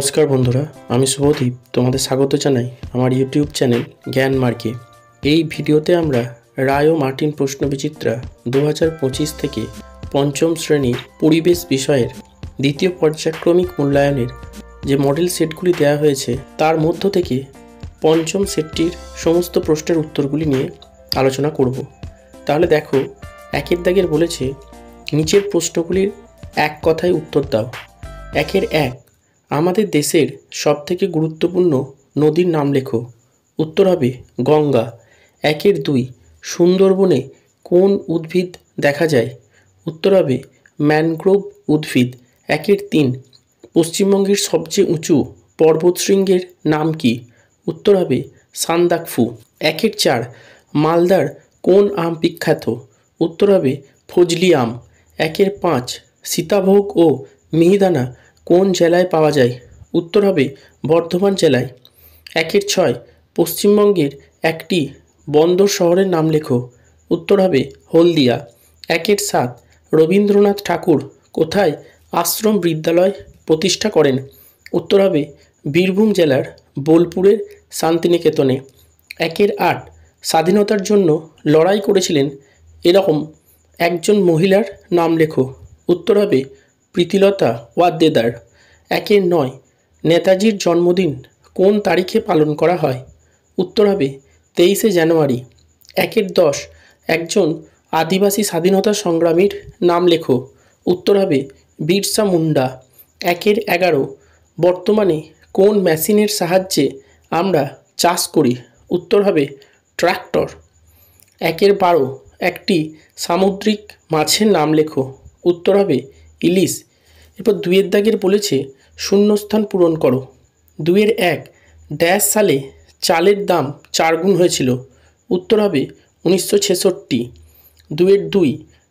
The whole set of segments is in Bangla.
নমস্কার বন্ধুরা, আমি শুভদীপ তোমাদের স্বাগত জানাই আমার ইউটিউব চ্যানেল জ্ঞান মার্গে। এই ভিডিওতে আমরা রায় ও মার্টিন প্রশ্নবিচিত্রা 2025 থেকে পঞ্চম শ্রেণীর পরিবেশ বিষয়ের দ্বিতীয় পর্যায়ক্রমিক মূল্যায়নের যে মডেল সেটগুলি দেওয়া হয়েছে তার মধ্য থেকে পঞ্চম সেটটির সমস্ত প্রশ্নের উত্তরগুলি নিয়ে আলোচনা করব। তাহলে দেখো, একের দাগের বলেছে নিচের প্রশ্নগুলির এক কথায় উত্তর দাও। একের এক, আমাদের দেশের সবথেকে গুরুত্বপূর্ণ নদীর নাম লেখো। উত্তর হবে গঙ্গা। একের দুই, সুন্দরবনে কোন উদ্ভিদ দেখা যায়? উত্তর হবে ম্যানগ্রোভ উদ্ভিদ। একের তিন, পশ্চিমবঙ্গের সবচেয়ে উঁচু পর্বতশৃঙ্গের নাম কি? উত্তর হবে সান্দাকফু। একের চার, মালদার কোন আম বিখ্যাত? উত্তর হবে ফজলি আম। একের পাঁচ, সীতাভোগ ও মিহিদানা কোন জেলায় পাওয়া যায়? উত্তর হবে বর্ধমান জেলায়। একের ছয়, পশ্চিমবঙ্গের একটি বন্দর শহরের নাম লেখো। উত্তর হবে হলদিয়া। একের সাত, রবীন্দ্রনাথ ঠাকুর কোথায় আশ্রম বিদ্যালয় প্রতিষ্ঠা করেন? উত্তর হবে বীরভূম জেলার বোলপুরের শান্তিনিকেতনে। একের আট, স্বাধীনতার জন্য লড়াই করেছিলেন এরকম একজন মহিলার নাম লেখো। উত্তর হবে প্রীতিলতা ওয়াদ্দেদার। একের নয়, নেতাজির জন্মদিন কোন তারিখে পালন করা হয়? উত্তর হবে 23শে জানুয়ারি। একের দশ, একজন আদিবাসী স্বাধীনতা সংগ্রামীর নাম লেখো। উত্তর হবে বিরসা মুন্ডা। একের এগারো, বর্তমানে কোন মেশিনের সাহায্যে আমরা চাষ করি? উত্তর হবে ট্রাক্টর। একের বারো, একটি সামুদ্রিক মাছের নাম লেখো। উত্তর হবে ইলিশ। এরপর দুইয়ের দাগের বলেছে শূন্যস্থান পূরণ করো। দুইয়ের এক, ড্যাশ সালে চালের দাম 4 গুণ হয়েছিল? উত্তর হবে 1966। দুইয়ের দুই,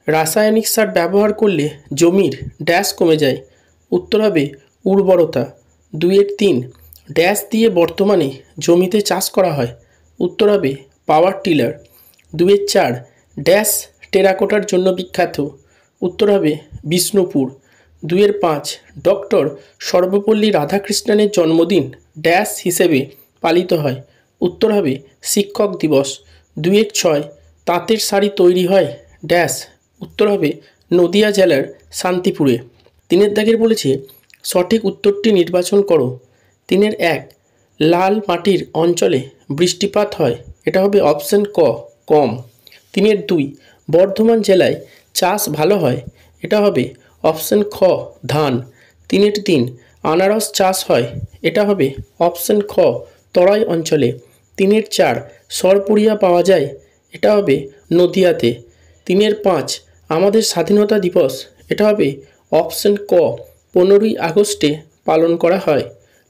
রাসায়নিক সার ব্যবহার করলে জমির ড্যাশ কমে যায়? উত্তর হবে উর্বরতা। দুইয়ের তিন, ড্যাশ দিয়ে বর্তমানে জমিতে চাষ করা হয়? উত্তর হবে পাওয়ার টিলার। দুইয়ের চার, ড্যাশ টেরাকোটার জন্য বিখ্যাত? উত্তর হবে বিষ্ণুপুর। দুইয়ের পাঁচ, ডক্টর সর্বপল্লী রাধাকৃষ্ণনের জন্মদিন ড্যাশ হিসেবে পালিত হয়? উত্তর হবে শিক্ষক দিবস। দুইয়ের ছয়, তাঁতের শাড়ি তৈরি হয় ড্যাশ? উত্তর হবে নদিয়া জেলার শান্তিপুরে। তিনের দাগের বলেছে সঠিক উত্তরটি নির্বাচন করো। তিনের এক, লাল মাটির অঞ্চলে বৃষ্টিপাত হয়? এটা হবে অপশন ক, কম। তিনের দুই, বর্ধমান জেলায় চাষ ভালো হয়? এটা হবে অপশন খ, ধান। তিনের তিন, আনারস চাষ হয়? এটা হবে অপশন খ, তরাই অঞ্চলে। তিনের চার, সরপুরিয়া পাওয়া যায়? এটা হবে নদিয়াতে। তিনের পাঁচ, আমাদের স্বাধীনতা দিবস? এটা হবে অপশন ক, 15ই আগস্টে পালন করা হয়।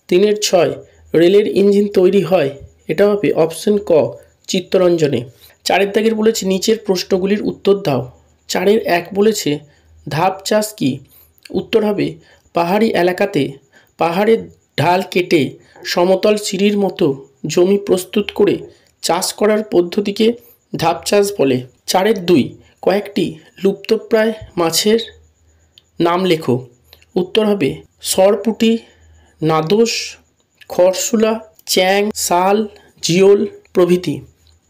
তিনের ছয়, রেলের ইঞ্জিন তৈরি হয়? এটা হবে অপশন ক, চিত্তরঞ্জনে। চারের দাগের বলেছে নিচের প্রশ্নগুলির উত্তর দাও। চারের এক বলেছে ধাপ চাষ কি? উত্তর হবে পাহাড়ি এলাকাতে পাহাড়ের ঢাল কেটে সমতল সিঁড়ির মতো জমি প্রস্তুত করে চাষ করার পদ্ধতিকে ধাপ চাষ বলে। চারের দুই, কয়েকটি লুপ্তপ্রায় মাছের নাম লেখো। উত্তর হবে সরপুঁটি, নাদোস, খরশুলা, চ্যাং, শাল, জিওল প্রভৃতি।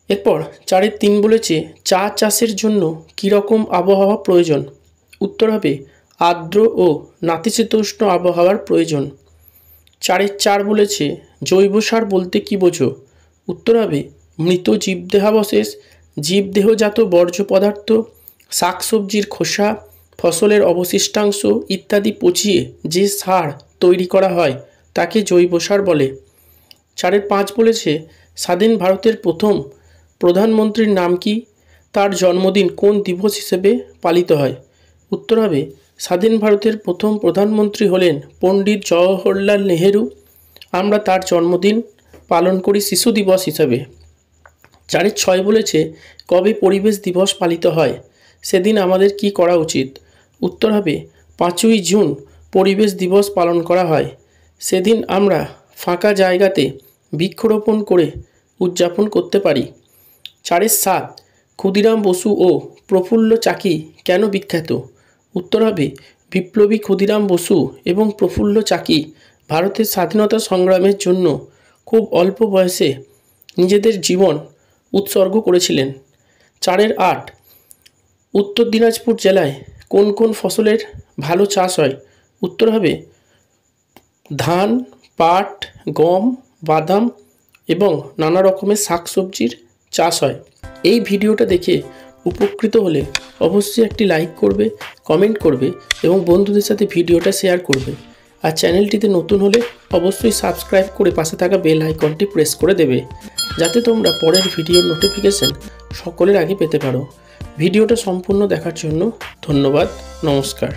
এরপর চারের তিন বলেছে চা চাষের জন্য কীরকম আবহাওয়া প্রয়োজন? উত্তর হবে আর্দ্র ও নাতিশীতোষ্ণ আবহাওয়ার প্রয়োজন। চারের চার বলেছে জৈব সার বলতে কী বোঝো? উত্তর হবে মৃত জীবদেহাবশেষ, জীবদেহজাত বর্জ্য পদার্থ, শাকসবজির খোসা, ফসলের অবশিষ্টাংশ ইত্যাদি পচিয়ে যে সার তৈরি করা হয় তাকে জৈব সার বলে। চারের পাঁচ বলেছে স্বাধীন ভারতের প্রথম প্রধানমন্ত্রীর নাম কি? তার জন্মদিন কোন দিবস হিসেবে পালিত হয়? উত্তর হবে স্বাধীন ভারতের প্রথম প্রধানমন্ত্রী হলেন পণ্ডিত জওহরলাল নেহেরু। আমরা তার জন্মদিন পালন করি শিশু দিবস হিসাবে। চারের ছয় বলেছে কবে পরিবেশ দিবস পালিত হয়? সেদিন আমাদের কি করা উচিত? উত্তর হবে 5ই জুন পরিবেশ দিবস পালন করা হয়। সেদিন আমরা ফাঁকা জায়গাতে বৃক্ষরোপণ করে উদযাপন করতে পারি। চারের সাত, ক্ষুদিরাম বসু ও প্রফুল্ল চাকি কেন বিখ্যাত? উত্তর হবে বিপ্লবী ক্ষুদিরাম বসু এবং প্রফুল্ল চাকি ভারতের স্বাধীনতা সংগ্রামের জন্য খুব অল্প বয়সে নিজেদের জীবন উৎসর্গ করেছিলেন। 4-8 উত্তর দিনাজপুর জেলায় কোন কোন ফসলের ভালো চাষ হয়? উত্তর হবে ধান, পাট, গম, বাদাম এবং নানা রকমের শাকসবজির চাষ হয়। এই ভিডিওটা দেখে উপকৃত হলে অবশ্যই একটি লাইক করবে, কমেন্ট করবে এবং বন্ধুদের সাথে ভিডিওটা শেয়ার করবে। আর চ্যানেলটিতে নতুন হলে অবশ্যই সাবস্ক্রাইব করে পাশে থাকা বেল আইকনটি প্রেস করে দেবে, যাতে তোমরা পরের ভিডিওর নোটিফিকেশন সকলের আগে পেতে পারো। ভিডিওটা সম্পূর্ণ দেখার জন্য ধন্যবাদ। নমস্কার।